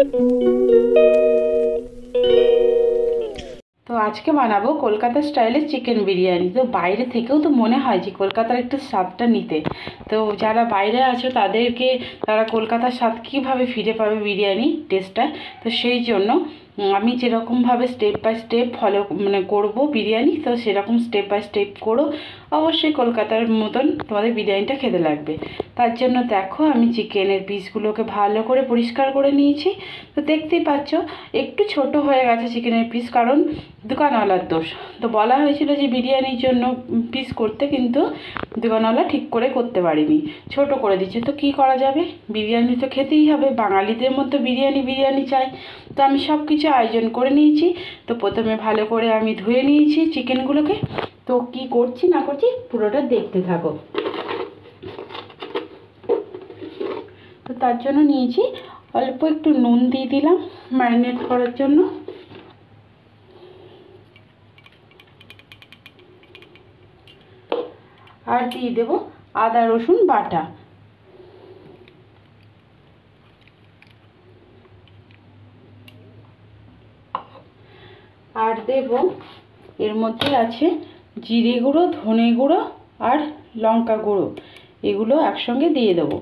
তো আজকে বানাবো কলকাতা স্টাইলের চিকেন বিরিয়ানি। তো বাইরে থেকেও তো মনে হয় যে কলকাতার একটু স্বাদটা নিতে, তো যারা বাইরে আছে তারা কলকাতার স্বাদ কীভাবে ফিরে পাবে বিরিয়ানি টেস্টটা। তো সেই জন্য আমি যেরকমভাবে স্টেপ বাই স্টেপ ফলো করবো বিরিয়ানি, তো সেরকম স্টেপ বাই স্টেপ করো, অবশ্যই কলকাতার মতন তোমাদের বিরিয়ানিটা খেতে লাগবে। তার জন্য দেখো আমি চিকেনের পিসগুলোকে ভালো করে পরিষ্কার করে নিয়েছি। তো দেখতেই পাচ্ছ একটু ছোট হয়ে গেছে চিকেনের পিস, কারণ দোকানওয়ালার দোষ। তো বলা হয়েছিল যে বিরিয়ানির জন্য পিস করতে, কিন্তু দোকানওয়ালা ঠিক করে করতে পারিনি, ছোট করে দিচ্ছে। তো কি করা যাবে, বিরিয়ানি তো খেতেই হবে, বাঙালিদের মতো বিরিয়ানি চাই। তো আমি সব কিছু আয়োজন করে নিয়েছি। তো প্রথমে ভালো করে আমি ধুয়ে নিয়েছি চিকেনগুলোকে। তো কি করছি না করছি পুরোটা দেখতে থাকো। তো তার জন্য নিয়েছি অল্প একটু নুন দিয়ে দিলাম ম্যারিনেট করার জন্য। আর দিয়ে দেব আদা রসুন বাটা। আর দেব এর মধ্যে আছে জিরে গুঁড়ো, ধনে গুঁড়ো আর লঙ্কা গুঁড়ো, এগুলো একসঙ্গে দিয়ে দেবো।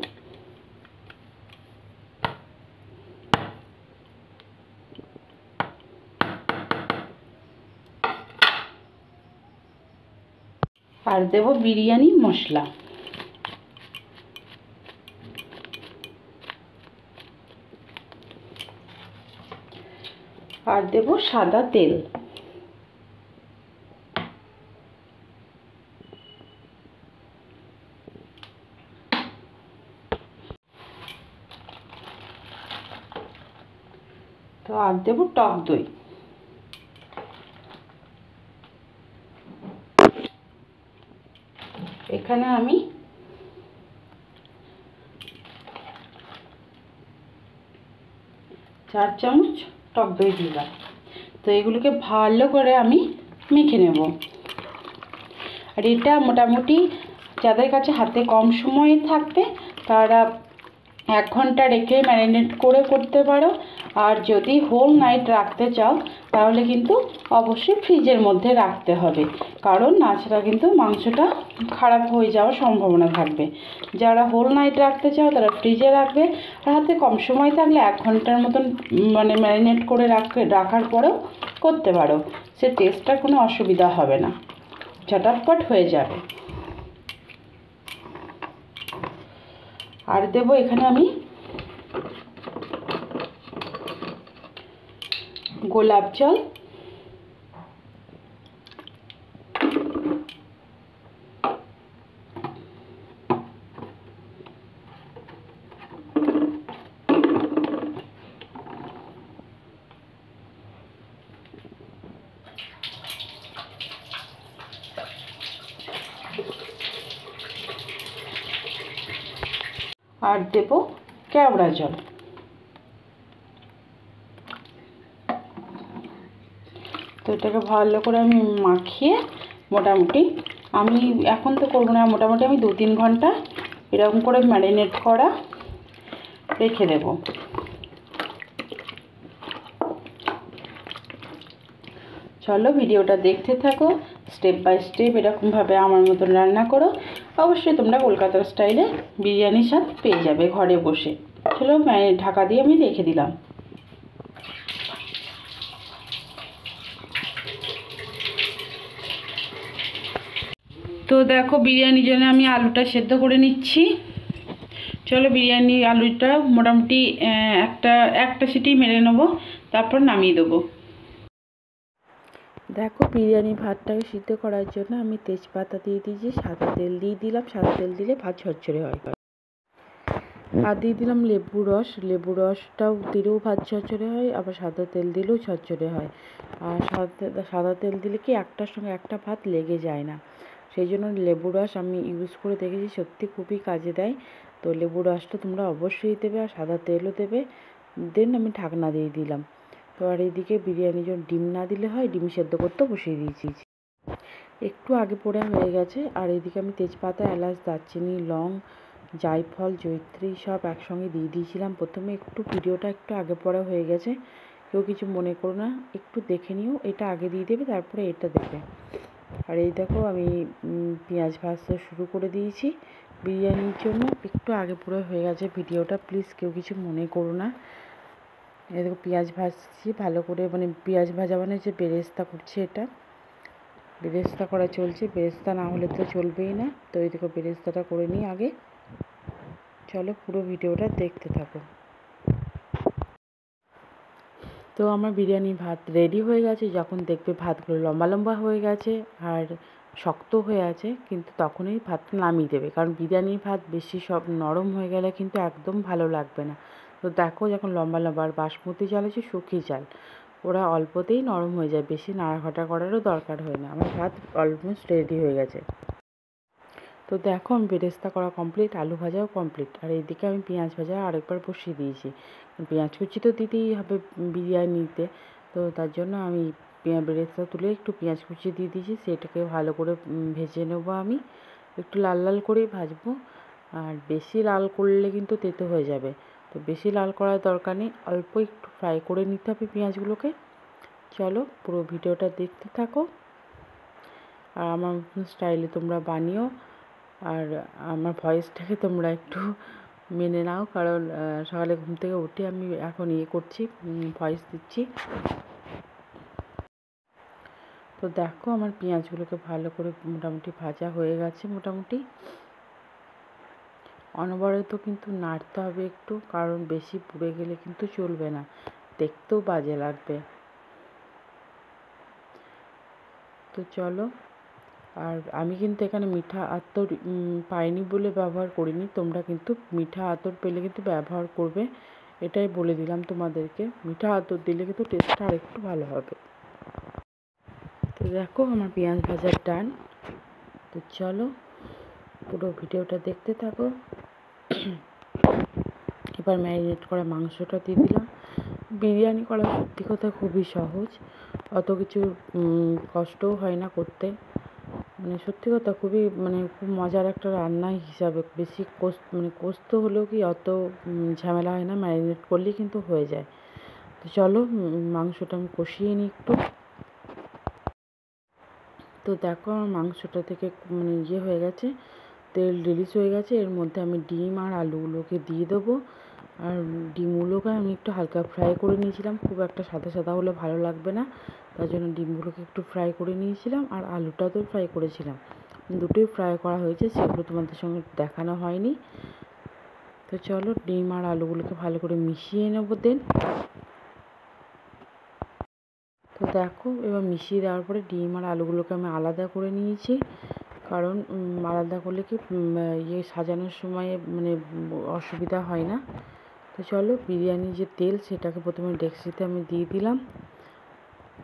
আর দেব বিরিয়ানি মশলা। আর দেব সাদা তেল। তো আর দেব টক দই। এখানে আমি 4 চামচ টক দই দিলাম। তো এগুলোকে ভালো করে আমি মেখে নেব। আর এটা মোটামুটি যাদের কাছে হাতে কম সময় থাকবে তারা 1 ঘন্টা রেখে ম্যারিনেট করে করতে পারো। আর যদি হোল নাইট রাখতে চাও তাহলে কিন্তু অবশ্যই ফ্রিজের মধ্যে রাখতে হবে, কারণ নাছাড়া কিন্তু মাংসটা খারাপ হয়ে যাওয়ার সম্ভাবনা থাকবে। যারা হোল নাইট রাখতে চাও তারা ফ্রিজে রাখবে। আর হাতে কম সময় থাকলে 1 ঘন্টার মতন ম্যারিনেট করে রাখার পরেও করতে পারো, সে টেস্টটার কোনো অসুবিধা হবে না, ঝটাপট হয়ে যাবে। আর দেব এখানে আমি গোলাপ জল, আর দেব কেওড়া জল। তো এটাকে ভালো করে আমি মাখিয়ে মোটামুটি আমি এখন তো করবো না, মোটামুটি আমি 2-3 ঘন্টা এরকম করে ম্যারিনেট করা রেখে দেব। চলো ভিডিওটা দেখতে থাকো, স্টেপ বাই স্টেপ এরকমভাবে আমার মতন রান্না করো, অবশ্যই তোমরা কলকাতার স্টাইলে বিরিয়ানির স্বাদ পেয়ে যাবে ঘরে বসে। চলো ঢাকা দিয়ে আমি রেখে দিলাম। তো দেখো বিরিয়ানির জন্য আমি আলুটা সেদ্ধ করে নিচ্ছি। চলো বিরিয়ানি আলুটা মোটামুটি একটা সিটি মেরে নেবো, তারপর নামিয়ে দেবো। দেখো বিরিয়ানি ভাতটাকে সিদ্ধ করার জন্য আমি তেজপাতা দিয়ে দিয়েছি, সাদা তেল দিয়ে দিলাম, সাদা তেল দিলে ভাত ঝরঝরে হয়। আর দিয়ে দিলাম লেবু রসটাও দিলেও ভাত ঝরঝরে হয়, আবার সাদা তেল দিলেও ঝরঝরে হয়। আর সাদা তেল দিলে কি একটার সঙ্গে একটা ভাত লেগে যায় না, সেই জন্য লেবু রস আমি ইউজ করে দেখেছি, সত্যি খুবই কাজে দেয়। তো লেবু রসটা তোমরা অবশ্যই দেবে, আর সাদা তেলও দেবে। দেন আমি ঢাকনা দিয়ে দিলাম। তো আর এইদিকে বিরিয়ানির জন্য ডিম না দিলে হয়, ডিম সেদ্ধ করতে বসিয়ে দিয়েছি, একটু আগে পড়ে হয়ে গেছে। আর এইদিকে আমি তেজপাতা, এলাচ, দারচিনি, লং জায়ফল, জয়িত্রী সব একসঙ্গে দিয়ে দিয়েছিলাম। প্রথমে একটু ভিডিওটা একটু আগে পরে হয়ে গেছে, কেউ কিছু মনে করো না, একটু দেখে নিও। এটা আগে দিয়ে দেবে, তারপরে এটা দেবে। আর এই দেখো আমি পেঁয়াজ ভাজতে শুরু করে দিয়েছি বিরিয়ানির জন্য। একটু আগে পুরো হয়ে গেছে ভিডিওটা, প্লিজ কেউ কিছু মনে করো না। এই দেখো পেঁয়াজ ভাজছি ভালো করে, মানে পেঁয়াজ ভাজা মানে যে বেরেস্তা করছে, এটা বেরেস্তা করা চলছে। বেরেস্তা না হলে তো চলবেই না। তো এই দেখো বেরেস্তাটা করে নিই আগে। চলো পুরো ভিডিওটা দেখতে থাকো। তো আমার বিরিয়ানির ভাত রেডি হয়ে গেছে। যখন দেখবে ভাতগুলো লম্বা লম্বা হয়ে গেছে আর শক্ত হয়ে আছে, কিন্তু তখনই ভাতটা নামিয়ে দেবে, কারণ বিরিয়ানির ভাত বেশি সব নরম হয়ে গেলে কিন্তু একদম ভালো লাগবে না। তো দেখো যখন লম্বা লম্বা, আর বাসমতি চাল হচ্ছে শুকিয়ে চাল, ওরা অল্পতেই নরম হয়ে যায়, বেশি নাড়াঘাটা করারও দরকার হয় না। আমার ভাত অলমোস্ট রেডি হয়ে গেছে। তো দেখো আমি বেরেস্তা করা কমপ্লিট, আলু ভাজাও কমপ্লিট, আর এইদিকে আমি পেঁয়াজ ভাজা আরেকবার বসিয়ে দিয়েছি। পেঁয়াজ কুচি তো দিতেই হবে বিরিয়ানিতে, তো তার জন্য আমি বেরেস্তা তুলে একটু পেঁয়াজ কুচি দিয়ে দিয়েছি। সেটাকে ভালো করে ভেজে নেবো আমি, একটু লাল লাল করেই ভাজবো। আর বেশি লাল করলে কিন্তু তেতো হয়ে যাবে, তো বেশি লাল করার দরকার নেই, অল্প একটু ফ্রাই করে নিতে হবে পেঁয়াজগুলোকে। চলো পুরো ভিডিওটা দেখতে থাকো, আর আমার স্টাইলে তোমরা বানিও। আর আমার ভয়েসটাকে তোমরা একটু মেনে নাও, কারণ সকালে ঘুম থেকে উঠে আমি এখন করছি, ভয়েস দিচ্ছি। তো দেখো আমার পেঁয়াজগুলোকে ভালো করে মোটামুটি ভাজা হয়ে গেছে মোটামুটি। অনবরত কিন্তু নাড়তে হবে একটু, কারণ বেশি পুড়ে গেলে কিন্তু চলবে না, দেখতেও বাজে লাগবে। তো চলো, আর আমি কিন্তু এখানে মিঠা আতর পাইনি বলে ব্যবহার করিনি, তোমরা কিন্তু মিঠা আতর পেলে কিন্তু ব্যবহার করবে, এটাই বলে দিলাম তোমাদেরকে। মিঠা আতর দিলে কিন্তু টেস্টটা আরেকটু ভালো হবে। তো দেখো আমার পেঁয়াজ ভাজার ডান। তো চলো পুরো ভিডিওটা দেখতে থাকো। এবার ম্যারিনেট করা মাংসটা দিয়ে দিলাম। বিরিয়ানি করা সত্যি কথা খুবই সহজ, অত কিছু কষ্টও হয় না করতে। মানে সত্যি কথা খুবই খুব মজার একটা রান্না হিসাবে, বেশি কষ্ট হলেও কি অত ঝামেলা হয় না, ম্যারিনেট করলেই কিন্তু হয়ে যায়। তো চলো মাংসটা আমি কষিয়ে নিই একটু। তো দেখো আমার মাংসটা থেকে হয়ে গেছে, তেল রিলিজ হয়ে গেছে। এর মধ্যে আমি ডিম আর আলুগুলোকে দিয়ে দেবো। আর ডিমগুলোকে আমি একটু হালকা ফ্রাই করে নিয়েছিলাম, খুব একটা সাদা সাদা হলে ভালো লাগবে না, তার জন্য ডিমগুলোকে একটু ফ্রাই করে নিয়েছিলাম। আর আলুটাও তো ফ্রাই করেছিলাম, দুটোই ফ্রাই করা হয়েছে, সেগুলো তোমাদের সঙ্গে দেখানো হয়নি। তো চলো ডিম আর আলুগুলোকে ভালো করে মিশিয়ে নেবো দেন। তো দেখো এবার মিশিয়ে দেওয়ার পরে ডিম আর আলুগুলোকে আমি আলাদা করে নিয়েছি, কারণ আলাদা করলে কি সাজানোর সময় অসুবিধা হয় না। তো চলো বিরিয়ানির যে তেল, সেটাকে প্রথমে ডেকচিতে আমি দিয়ে দিলাম।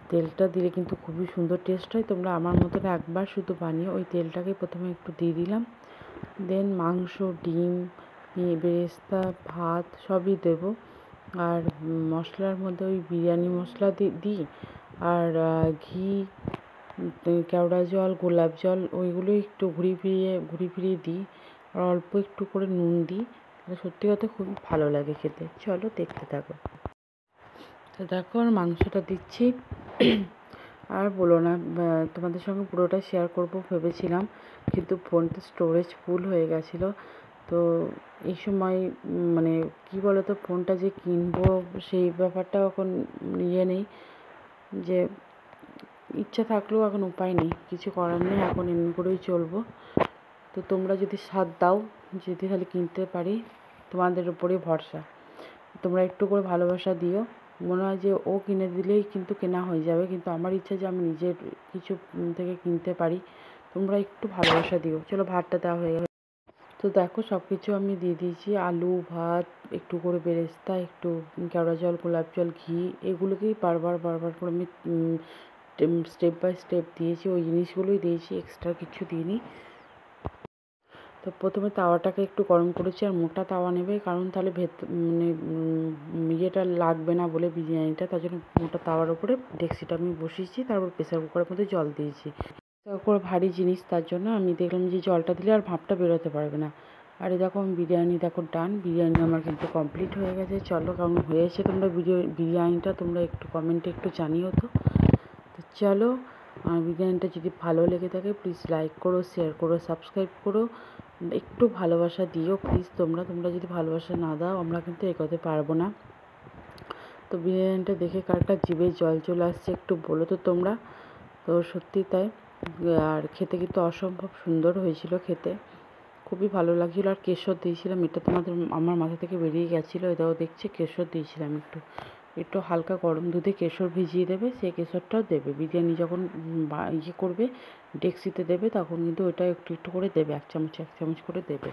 তেলটা দিলে কিন্তু খুবই সুন্দর টেস্ট হয়, তোমরা আমার মতন একবার শুধু বানিয়ে ওই তেলটাকে প্রথমে একটু দিয়ে দিলাম। দেন মাংস, ডিম, বেরেস্তা, ভাত সবই দেবো। আর মশলার মধ্যে ওই বিরিয়ানি মশলা দিই, আর ঘি, কেওড়া জল, গোলাপ জল, ওইগুলো একটু ঘুরিয়ে ফিরিয়ে দিই। আর অল্প একটু করে নুন দিই, সত্যি কথা খুব ভালো লাগে খেতে। চলো দেখতে থাকো। তো দেখো আর মাংসটা দিচ্ছি। আর বলো না, তোমাদের সঙ্গে পুরোটা শেয়ার করব ভেবেছিলাম, কিন্তু ফোনটা স্টোরেজ ফুল হয়ে গেছিলো। তো এই সময় কী বলো তো, ফোনটা যে কিনবো সেই ব্যাপারটা এখন নেই, যে ইচ্ছা থাকলেও এখন উপায় নেই, কিছু করার নেই, এখন এমনি করেই চলবো। তো তোমরা যদি সাথ দাও, যদি তাহলে কিনতে পারি, তোমাদের উপরেই ভরসা। তোমরা একটু করে ভালোবাসা দিও। মনে হয় যে ও কিনে দিলেই কিন্তু কেনা হয়ে যাবে, কিন্তু আমার ইচ্ছা যে আমি নিজের কিছু থেকে কিনতে পারি। তোমরা একটু ভালোবাসা দিও। চলো ভাতটা দেওয়া হয়ে গেল। তো দেখো সব কিছু আমি দিয়ে দিয়েছি, আলু, ভাত, একটু করে বেরেস্তা, একটু কেওড়া জল, গোলাপ জল, ঘি, এগুলোকেই বারবার করে আমি স্টেপ বাই স্টেপ দিয়েছি, ওই জিনিসগুলোই দিয়েছি, এক্সট্রা কিছু দিইনি। তো প্রথমে তাওয়াটাকে একটু গরম করেছি, আর মোটা তাওয়া নেবে, কারণ তাহলে ইয়েটা লাগবে না বলে বিরিয়ানিটা, তার জন্য মোটা তাওয়ার উপরে ডেকচিটা আমি বসিয়েছি। তারপর প্রেসার কুকারের মধ্যে জল দিয়েছি, প্রেসার কুকার ভারী জিনিস, তার জন্য আমি দেখলাম যে জলটা দিলে আর ভাপটা বেরোতে পারবে না, আর এই দেখো বিরিয়ানি দেখো ডান, বিরিয়ানি আমার কিন্তু কমপ্লিট হয়ে গেছে। চলো কেমন হয়েছে তোমরা বিরিয়ানিটা তোমরা একটু কমেন্টে একটু জানিও তো। তো চলো, আর বিরিয়ানিটা যদি ভালো লেগে থাকে প্লিজ লাইক করো, শেয়ার করো, সাবস্ক্রাইব করো, একটু ভালোবাসা দিও প্লিজ। তোমরা যদি ভালোবাসা না দাও আমরা কিন্তু এগোতে পারবো না। তো বিরিয়ানিটা দেখে কারটা জিভে জল চলে আসছে একটু বলো তো তোমরা। তো সত্যি তাই, আর খেতে কিন্তু অসম্ভব সুন্দর হয়েছিল খেতে, খুবই ভালো লাগছিলো। আর কেশর দিয়েছিলাম, এটা আমার মাথা থেকে বেরিয়ে গেছিলো, এটাও দেখছি কেশর দিয়েছিলাম একটু একটু হালকা গরম দুধে কেশর ভিজিয়ে দেবে, সেই কেশরটাও দেবে বিরিয়ানি যখন ইয়ে করবে ডেক্সিতে দেবে, তখন কিন্তু ওইটা একটু একটু করে দেবে, এক চামচ করে দেবে।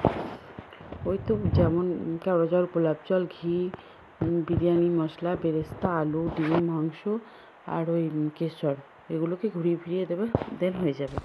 ওই তো যেমন কেওড়া জল, গোলাপ জল, ঘি, বিরিয়ানি মশলা, বেরেস্তা, আলু, ডিম, মাংস আর ওই কেশর, এগুলোকে ঘুরিয়ে ফিরিয়ে দেবে, দেন হয়ে যাবে।